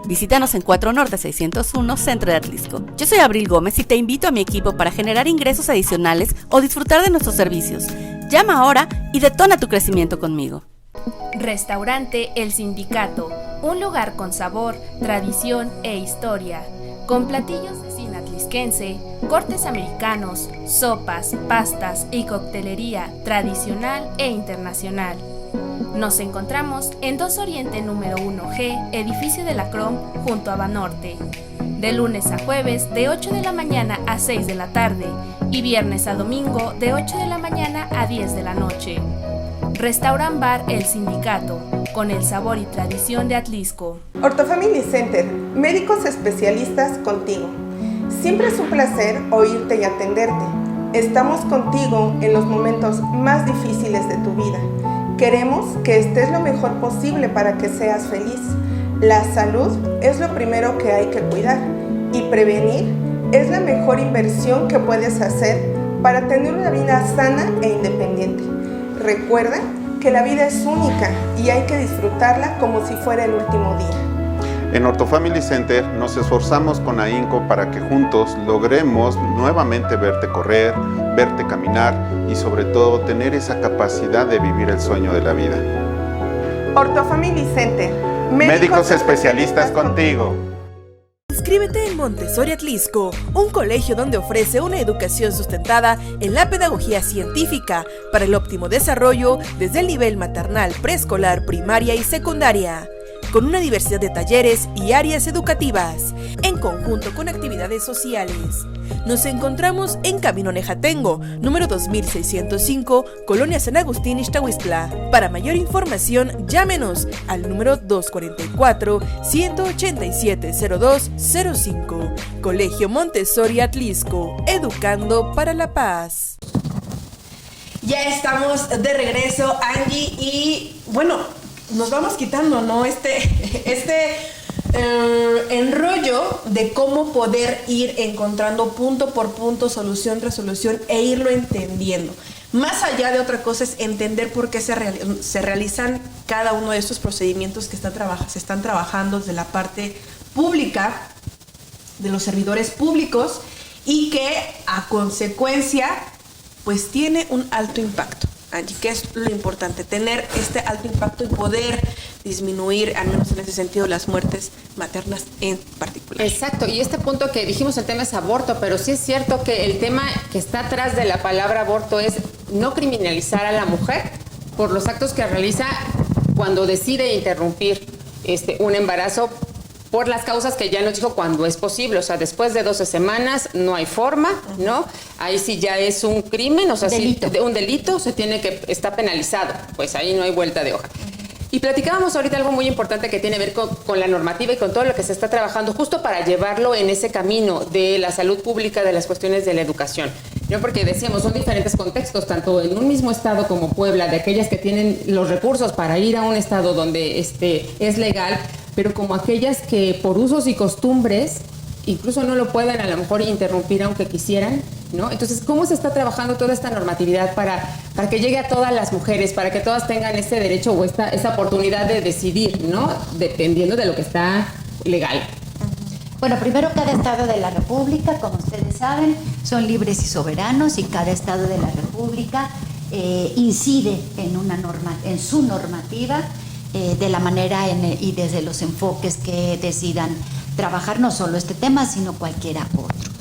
Visítanos en 4 Norte 601 Centro de Atlisco. Yo soy Abril Gómez y te invito a mi equipo para generar ingresos adicionales o disfrutar de nuestros servicios. Llama ahora y detona tu crecimiento conmigo. Restaurante El Sindicato, un lugar con sabor, tradición e historia, con platillos de cocina atlisquense, cortes americanos, sopas, pastas y coctelería tradicional e internacional. Nos encontramos en 2 Oriente número 1G, edificio de la Crom, junto a Banorte. De lunes a jueves de 8 de la mañana a 6 de la tarde y viernes a domingo de 8 de la mañana a 10 de la noche. Restaurant Bar El Sindicato, con el sabor y tradición de Atlisco. Orthofamily Center, médicos especialistas contigo. Siempre es un placer oírte y atenderte. Estamos contigo en los momentos más difíciles de tu vida. Queremos que estés lo mejor posible para que seas feliz. La salud es lo primero que hay que cuidar y prevenir es la mejor inversión que puedes hacer para tener una vida sana e independiente. Recuerda que la vida es única y hay que disfrutarla como si fuera el último día. En Orthofamily Center nos esforzamos con ahínco para que juntos logremos nuevamente verte correr, verte caminar y sobre todo tener esa capacidad de vivir el sueño de la vida. Orthofamily Center, médicos especialistas contigo. Inscríbete en Montessori Atlisco, un colegio donde ofrece una educación sustentada en la pedagogía científica para el óptimo desarrollo desde el nivel maternal, preescolar, primaria y secundaria, con una diversidad de talleres y áreas educativas, en conjunto con actividades sociales. Nos encontramos en Camino Nejatengo, número 2605, Colonia San Agustín, Ixtahuistla. Para mayor información, llámenos al número 244-187-0205. Colegio Montessori Atlisco, educando para la paz. Ya estamos de regreso, Angie, y bueno, nos vamos quitando, ¿no? Este enrollo de cómo poder ir encontrando punto por punto, solución tras solución e irlo entendiendo. Más allá de otra cosa es entender por qué se realizan cada uno de estos procedimientos que se están trabajando desde la parte pública, de los servidores públicos, y que a consecuencia pues tiene un alto impacto. Angie, que es lo importante, tener este alto impacto y poder disminuir, al menos en ese sentido, las muertes maternas en particular. Exacto, y este punto que dijimos, el tema es aborto, pero sí es cierto que el tema que está atrás de la palabra aborto es no criminalizar a la mujer por los actos que realiza cuando decide interrumpir un embarazo por las causas que ya nos dijo cuando es posible, o sea, después de 12 semanas no hay forma, ¿no? Ahí sí ya es un crimen, o sea, delito. Sí, un delito está penalizado, pues ahí no hay vuelta de hoja. Y platicábamos ahorita algo muy importante que tiene que ver con la normativa y con todo lo que se está trabajando justo para llevarlo en ese camino de la salud pública, de las cuestiones de la educación, ¿no? Porque decíamos, son diferentes contextos, tanto en un mismo estado como Puebla, de aquellas que tienen los recursos para ir a un estado donde es legal, pero como aquellas que por usos y costumbres incluso no lo pueden a lo mejor interrumpir aunque quisieran, ¿no? Entonces, ¿cómo se está trabajando toda esta normatividad para que llegue a todas las mujeres, para que todas tengan ese derecho o esa oportunidad de decidir, ¿no? Dependiendo de lo que está legal. Bueno, primero, cada estado de la República, como ustedes saben, son libres y soberanos, y cada estado de la República incide en su normativa de la manera y desde los enfoques que decidan trabajar, no solo este tema, sino cualquiera otro.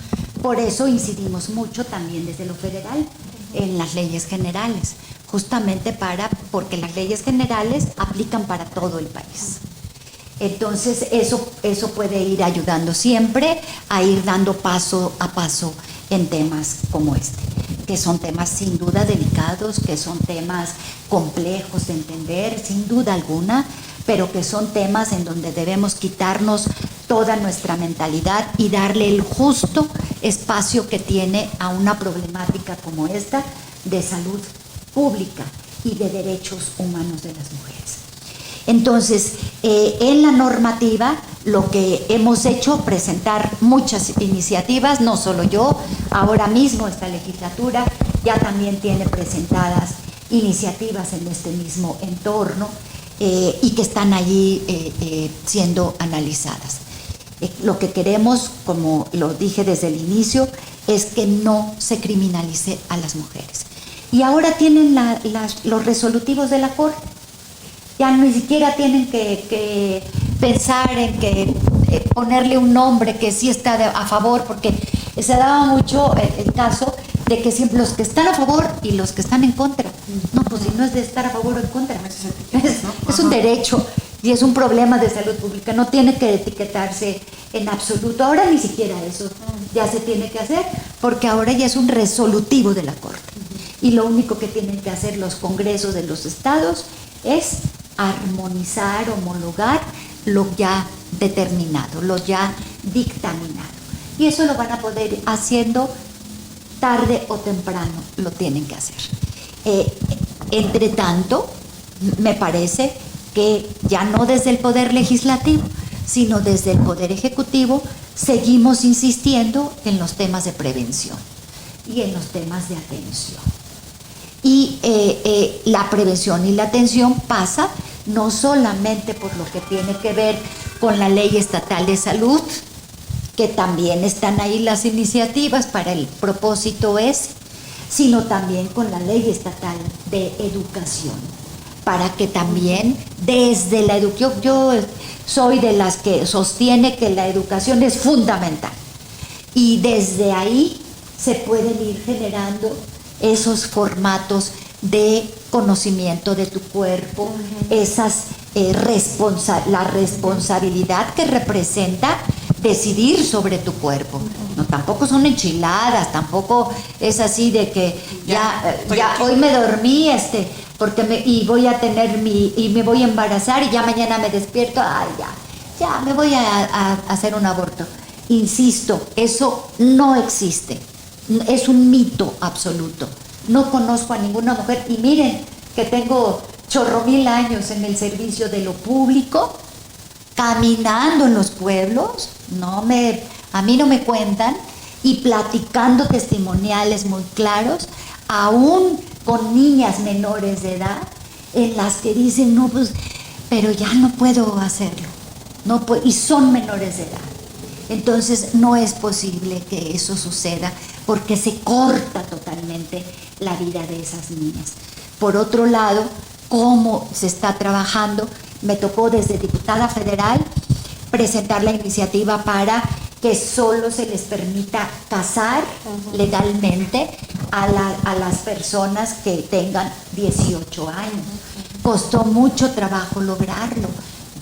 Por eso incidimos mucho también desde lo federal en las leyes generales, justamente porque las leyes generales aplican para todo el país. Entonces eso puede ir ayudando siempre a ir dando paso a paso en temas como este, que son temas sin duda delicados, que son temas complejos de entender, sin duda alguna, pero que son temas en donde debemos quitarnos toda nuestra mentalidad y darle el justo espacio que tiene a una problemática como esta de salud pública y de derechos humanos de las mujeres. Entonces, en la normativa, lo que hemos hecho, presentar muchas iniciativas, no solo yo, ahora mismo esta legislatura ya también tiene presentadas iniciativas en este mismo entorno y que están allí siendo analizadas. Lo que queremos, como lo dije desde el inicio, es que no se criminalice a las mujeres. Y ahora tienen los resolutivos de la Corte. Ya ni siquiera tienen que pensar en que ponerle un nombre que sí está a favor, porque se daba mucho el caso de que siempre los que están a favor y los que están en contra. No, pues si no es de estar a favor o en contra, es un derecho y es un problema de salud pública, no tiene que etiquetarse en absoluto. Ahora ni siquiera eso ya se tiene que hacer, porque ahora ya es un resolutivo de la Corte. Y lo único que tienen que hacer los congresos de los estados es armonizar, homologar lo ya determinado, lo ya dictaminado. Y eso lo van a poder ir haciendo tarde o temprano, lo tienen que hacer. Entre tanto, me parece que ya no desde el Poder Legislativo, sino desde el Poder Ejecutivo, seguimos insistiendo en los temas de prevención y en los temas de atención. Y la prevención y la atención pasa no solamente por lo que tiene que ver con la Ley Estatal de Salud, que también están ahí las iniciativas para el propósito ese, sino también con la Ley Estatal de Educación, para que también desde la educación, yo soy de las que sostiene que la educación es fundamental, y desde ahí se pueden ir generando esos formatos de conocimiento de tu cuerpo, la responsabilidad que representa decidir sobre tu cuerpo. No, tampoco son enchiladas, tampoco es así de que ya hoy me dormí y voy a tener y me voy a embarazar y ya mañana me despierto, ya me voy a hacer un aborto. Insisto, eso no existe. Es un mito absoluto. No conozco a ninguna mujer, y miren que tengo 1,000 años en el servicio de lo público, caminando en los pueblos, a mí no me cuentan, y platicando testimoniales muy claros, aún con niñas menores de edad, en las que dicen, no, pues, pero ya no puedo hacerlo, y son menores de edad. Entonces no es posible que eso suceda, porque se corta totalmente la vida de esas niñas. Por otro lado, cómo se está trabajando, me tocó desde diputada federal presentar la iniciativa para que solo se les permita casar legalmente a las personas que tengan 18 años. Costó mucho trabajo lograrlo.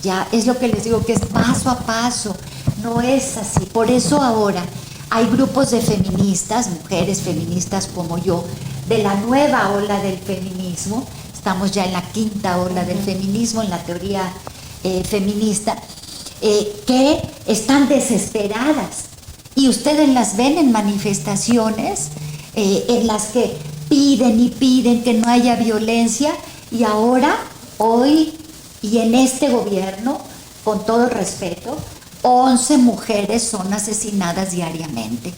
Ya es lo que les digo, que es paso a paso, no es así. Por eso ahora hay grupos de feministas, mujeres feministas como yo, de la nueva ola del feminismo. Estamos ya en la 5ª ola del feminismo, en la teoría feminista, que están desesperadas. Y ustedes las ven en manifestaciones en las que piden y piden que no haya violencia, y ahora, hoy y en este gobierno, con todo respeto, 11 mujeres son asesinadas diariamente.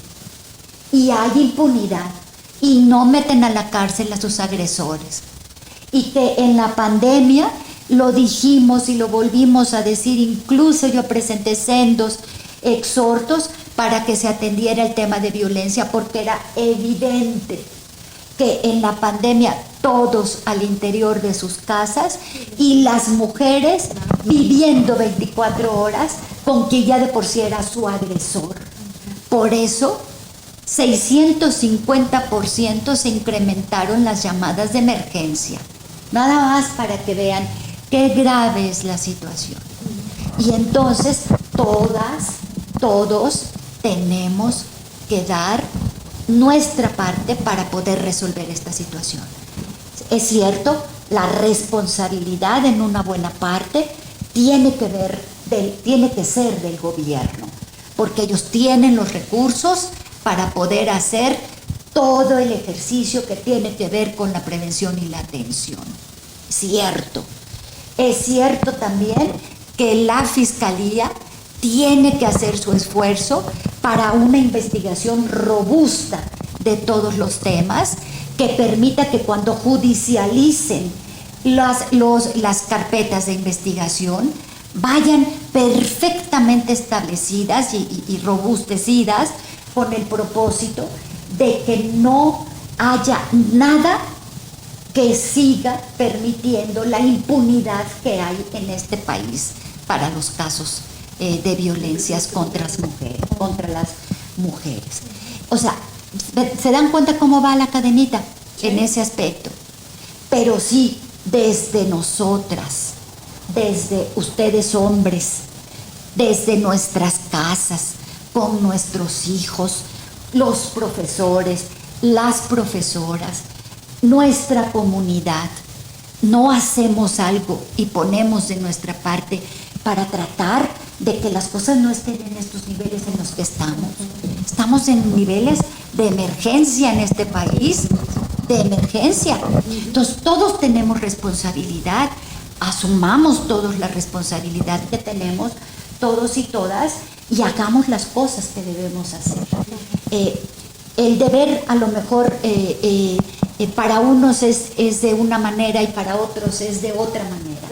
Y hay impunidad, y no meten a la cárcel a sus agresores. Y que en la pandemia lo dijimos y lo volvimos a decir, incluso yo presenté sendos exhortos para que se atendiera el tema de violencia, porque era evidente que en la pandemia todos al interior de sus casas, y las mujeres viviendo 24 horas con quien ya de por sí era su agresor. Por eso 650% se incrementaron las llamadas de emergencia. Nada más para que vean qué grave es la situación. Y entonces todos tenemos que dar nuestra parte para poder resolver esta situación. Es cierto, la responsabilidad en una buena parte tiene que ser del gobierno, porque ellos tienen los recursos para poder hacer todo el ejercicio que tiene que ver con la prevención y la atención. Cierto. Es cierto también que la Fiscalía tiene que hacer su esfuerzo para una investigación robusta de todos los temas que permita que cuando judicialicen las carpetas de investigación vayan perfectamente establecidas y robustecidas con el propósito de que no haya nada que siga permitiendo la impunidad que hay en este país para los casos de violencias contra las mujeres. O sea, ¿se dan cuenta cómo va la cadenita en ese aspecto? Pero sí, desde nosotras, desde ustedes hombres, desde nuestras casas, con nuestros hijos, los profesores, las profesoras, nuestra comunidad, no hacemos algo y ponemos de nuestra parte para tratar de que las cosas no estén en estos niveles en los que estamos. Estamos en niveles de emergencia en este país, de emergencia. Entonces todos tenemos responsabilidad, asumamos todos la responsabilidad que tenemos, todos y todas, y hagamos las cosas que debemos hacer. El deber a lo mejor para unos es de una manera y para otros es de otra manera,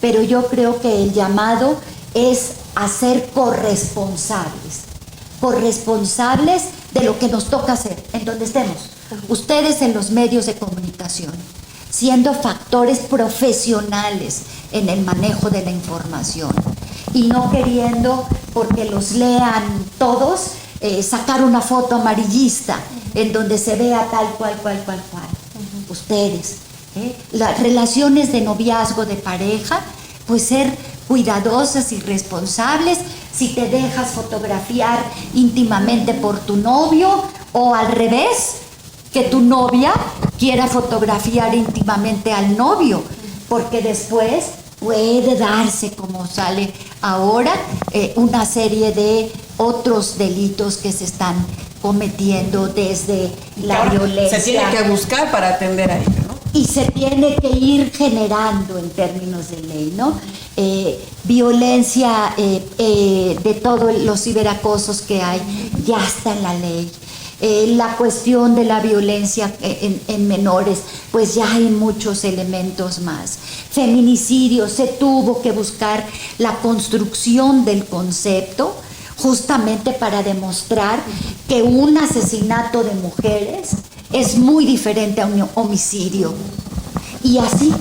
pero yo creo que el llamado es a ser corresponsables de lo que nos toca hacer, en donde estemos. Ustedes en los medios de comunicación, siendo factores profesionales en el manejo de la información y no queriendo, porque los lean todos, sacar una foto amarillista en donde se vea tal cual. Ustedes, las relaciones de noviazgo, de pareja, pues ser cuidadosas y responsables. Si te dejas fotografiar íntimamente por tu novio, o al revés, que tu novia quiera fotografiar íntimamente al novio, porque después puede darse, como sale ahora, una serie de otros delitos que se están cometiendo desde la violencia. Se tiene que buscar para atender a ello, ¿no? Y se tiene que ir generando en términos de ley, ¿no? Violencia de todos los ciberacosos que hay, ya está en la ley. La cuestión de la violencia en menores, pues ya hay muchos elementos más. Feminicidio, se tuvo que buscar la construcción del concepto justamente para demostrar que un asesinato de mujeres es muy diferente a un homicidio. Y así,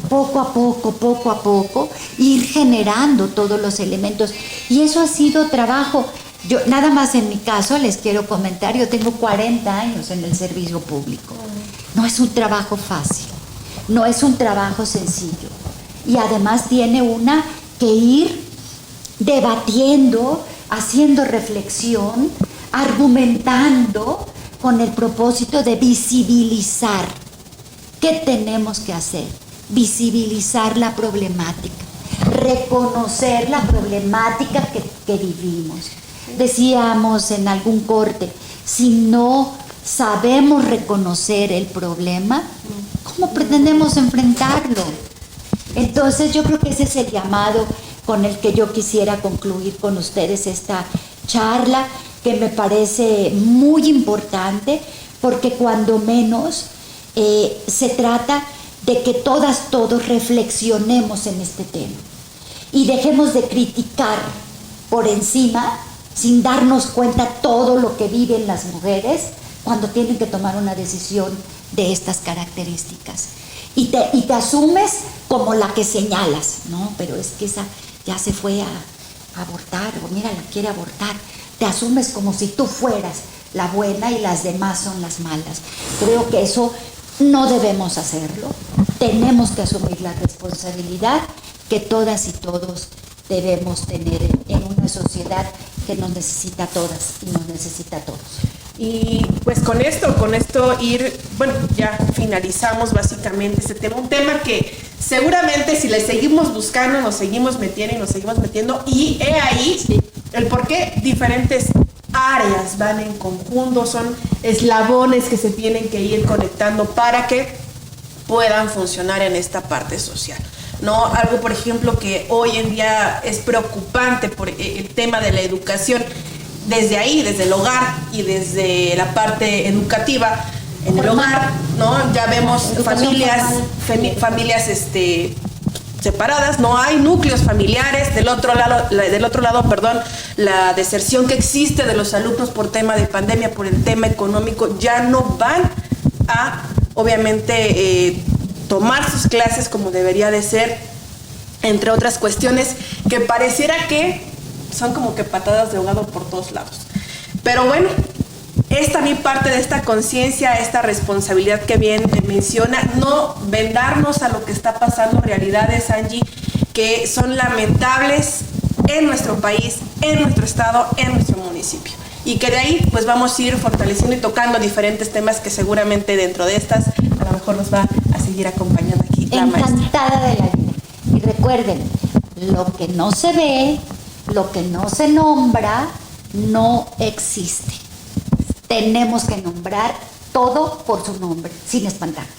poco a poco, ir generando todos los elementos. Y eso ha sido trabajo. Yo, nada más en mi caso, les quiero comentar, yo tengo 40 años en el servicio público. No es un trabajo fácil, no es un trabajo sencillo. Y además tiene una que ir debatiendo, haciendo reflexión, argumentando con el propósito de visibilizar. ¿Qué tenemos que hacer? Visibilizar la problemática, reconocer la problemática que vivimos. Decíamos en algún corte, si no sabemos reconocer el problema, ¿cómo pretendemos enfrentarlo? Entonces yo creo que ese es el llamado con el que yo quisiera concluir con ustedes esta charla, que me parece muy importante, porque cuando menos se trata de que todos reflexionemos en este tema y dejemos de criticar por encima, sin darnos cuenta todo lo que viven las mujeres cuando tienen que tomar una decisión de estas características. Y te asumes como la que señalas, no, pero es que esa ya se fue a abortar, o mira, la quiere abortar. Te asumes como si tú fueras la buena y las demás son las malas. Creo que eso no debemos hacerlo. Tenemos que asumir la responsabilidad que todas y todos debemos tener en una sociedad que nos necesita a todas y nos necesita a todos. Y pues con esto ya finalizamos básicamente este tema, un tema que seguramente si le seguimos buscando, nos seguimos metiendo y he ahí el por qué diferentes áreas van en conjunto, son eslabones que se tienen que ir conectando para que puedan funcionar en esta parte social. ¿No? Algo, por ejemplo, que hoy en día es preocupante por el tema de la educación, desde ahí, desde el hogar y desde la parte educativa, en el hogar, ¿no? Ya vemos familias separadas, no hay núcleos familiares. Del otro lado, la deserción que existe de los alumnos por tema de pandemia, por el tema económico, ya no van a, obviamente, tomar sus clases como debería de ser, entre otras cuestiones que pareciera que son como que patadas de ahogado por todos lados. Pero bueno, es también parte de esta conciencia, esta responsabilidad que bien menciona, no vendarnos a lo que está pasando, realidades, Angie, que son lamentables en nuestro país, en nuestro estado, en nuestro municipio. Y que de ahí pues vamos a ir fortaleciendo y tocando diferentes temas que seguramente dentro de estas a lo mejor nos va a seguir acompañando aquí la maestra. Encantada de la vida. Y recuerden, lo que no se ve, lo que no se nombra, no existe. Tenemos que nombrar todo por su nombre, sin espantarnos.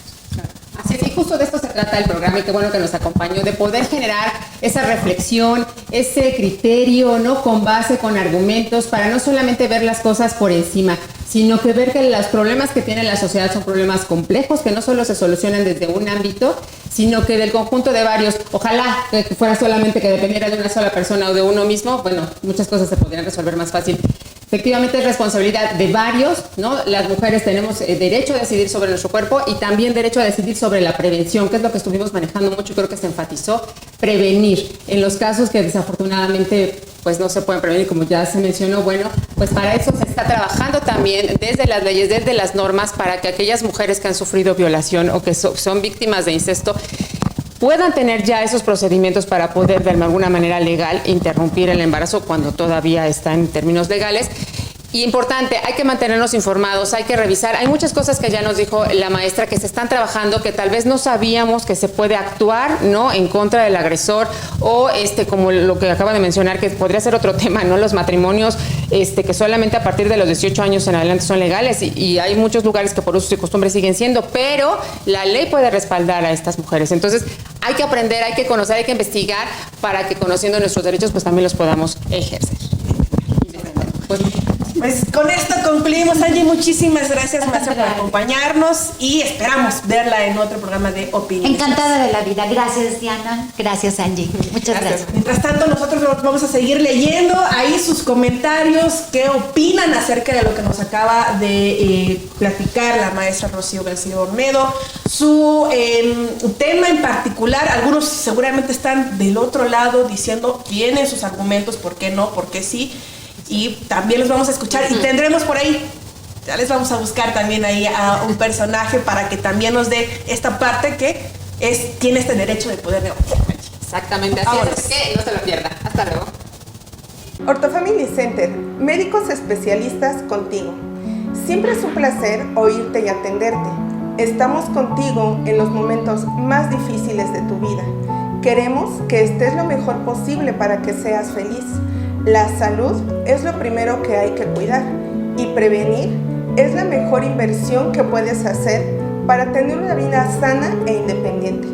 Así es, y justo de esto se trata el programa, y qué bueno que nos acompañó, de poder generar esa reflexión, ese criterio, ¿no? Con base, con argumentos, para no solamente ver las cosas por encima, sino que ver que los problemas que tiene la sociedad son problemas complejos, que no solo se solucionan desde un ámbito, sino que del conjunto de varios. Ojalá que fuera solamente que dependiera de una sola persona o de uno mismo, bueno, muchas cosas se podrían resolver más fácil. Efectivamente es responsabilidad de varios, ¿no? Las mujeres tenemos derecho a decidir sobre nuestro cuerpo y también derecho a decidir sobre la prevención, que es lo que estuvimos manejando mucho y creo que se enfatizó, prevenir. En los casos que desafortunadamente pues no se pueden prevenir, como ya se mencionó, bueno, pues para eso se está trabajando también desde las leyes, desde las normas, para que aquellas mujeres que han sufrido violación o que son víctimas de incesto puedan tener ya esos procedimientos para poder de alguna manera legal interrumpir el embarazo cuando todavía está en términos legales. Y importante, hay que mantenernos informados, hay que revisar. Hay muchas cosas que ya nos dijo la maestra que se están trabajando, que tal vez no sabíamos que se puede actuar, ¿no? En contra del agresor o como lo que acaba de mencionar, que podría ser otro tema, ¿no? Los matrimonios que solamente a partir de los 18 años en adelante son legales y hay muchos lugares que por usos y costumbres siguen siendo, pero la ley puede respaldar a estas mujeres. Entonces, hay que aprender, hay que conocer, hay que investigar para que conociendo nuestros derechos, pues también los podamos ejercer. Pues con esto concluimos, Angie. Muchísimas gracias, maestra, por acompañarnos y esperamos verla en otro programa de Opiniones. Encantada de la vida. Gracias, Diana. Gracias, Angie. Muchas gracias. Mientras tanto, nosotros vamos a seguir leyendo ahí sus comentarios, qué opinan acerca de lo que nos acaba de platicar la maestra Rocío García Olmedo, su tema en particular. Algunos seguramente están del otro lado diciendo, tienen sus argumentos, ¿por qué no? ¿Por qué sí? Y también los vamos a escuchar y tendremos por ahí, ya les vamos a buscar también ahí a un personaje para que también nos dé esta parte que tiene este derecho de poder negociar. Exactamente, así es que no se lo pierda. Hasta luego. Orthofamily Center, médicos especialistas contigo. Siempre es un placer oírte y atenderte. Estamos contigo en los momentos más difíciles de tu vida. Queremos que estés lo mejor posible para que seas feliz. La salud es lo primero que hay que cuidar y prevenir es la mejor inversión que puedes hacer para tener una vida sana e independiente.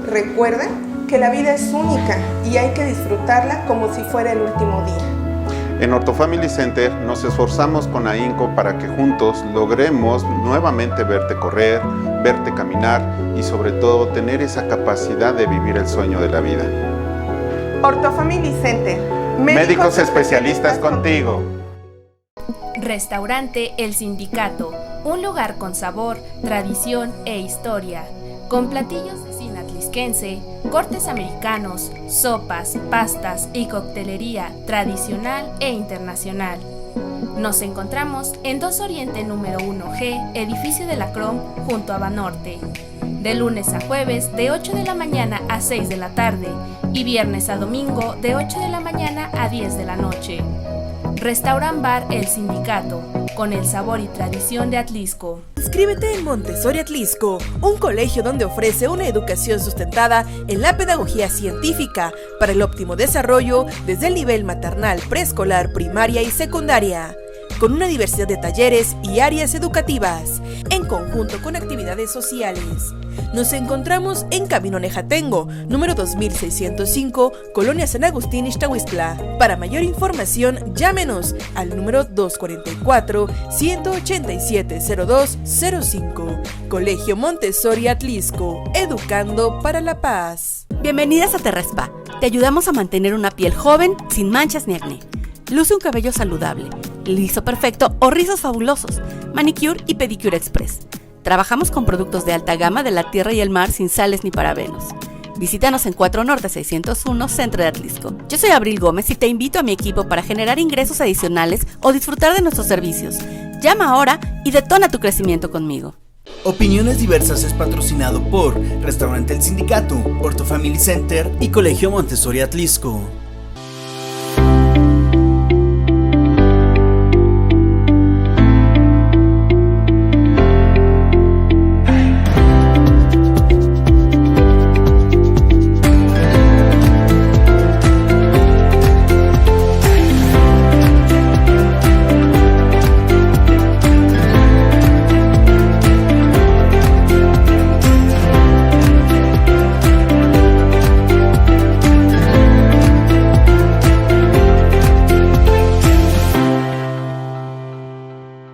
Recuerda que la vida es única y hay que disfrutarla como si fuera el último día. En Orthofamily Center nos esforzamos con ahínco para que juntos logremos nuevamente verte correr, verte caminar y sobre todo tener esa capacidad de vivir el sueño de la vida. Orthofamily Center, médicos especialistas contigo. Restaurante El Sindicato, un lugar con sabor, tradición e historia, con platillos de cocina atlisquense, cortes americanos, sopas, pastas y coctelería tradicional e internacional. Nos encontramos en 2 Oriente número 1G, edificio de la Crom, junto a Banorte. de lunes a jueves de 8 de la mañana a 6 de la tarde y viernes a domingo de 8 de la mañana a 10 de la noche. Restaurant Bar El Sindicato, con el sabor y tradición de Atlisco. Inscríbete en Montessori Atlisco, un colegio donde ofrece una educación sustentada en la pedagogía científica para el óptimo desarrollo desde el nivel maternal, preescolar, primaria y secundaria, con una diversidad de talleres y áreas educativas, en conjunto con actividades sociales. Nos encontramos en Camino Nejatengo, número 2605, Colonia San Agustín, Ixtahuistla. Para mayor información, llámenos al número 244-187-0205. Colegio Montessori Atlisco, educando para la paz. Bienvenidas a Terrespa. Te ayudamos a mantener una piel joven, sin manchas ni acné. Luce un cabello saludable, liso perfecto o rizos fabulosos, Manicure y Pedicure Express. Trabajamos con productos de alta gama de la tierra y el mar sin sales ni parabenos. Visítanos en 4 Norte 601, Centro de Atlisco. Yo soy Abril Gómez y te invito a mi equipo para generar ingresos adicionales o disfrutar de nuestros servicios. Llama ahora y detona tu crecimiento conmigo. Opiniones Diversas es patrocinado por Restaurante El Sindicato, Orto Family Center y Colegio Montessori Atlisco.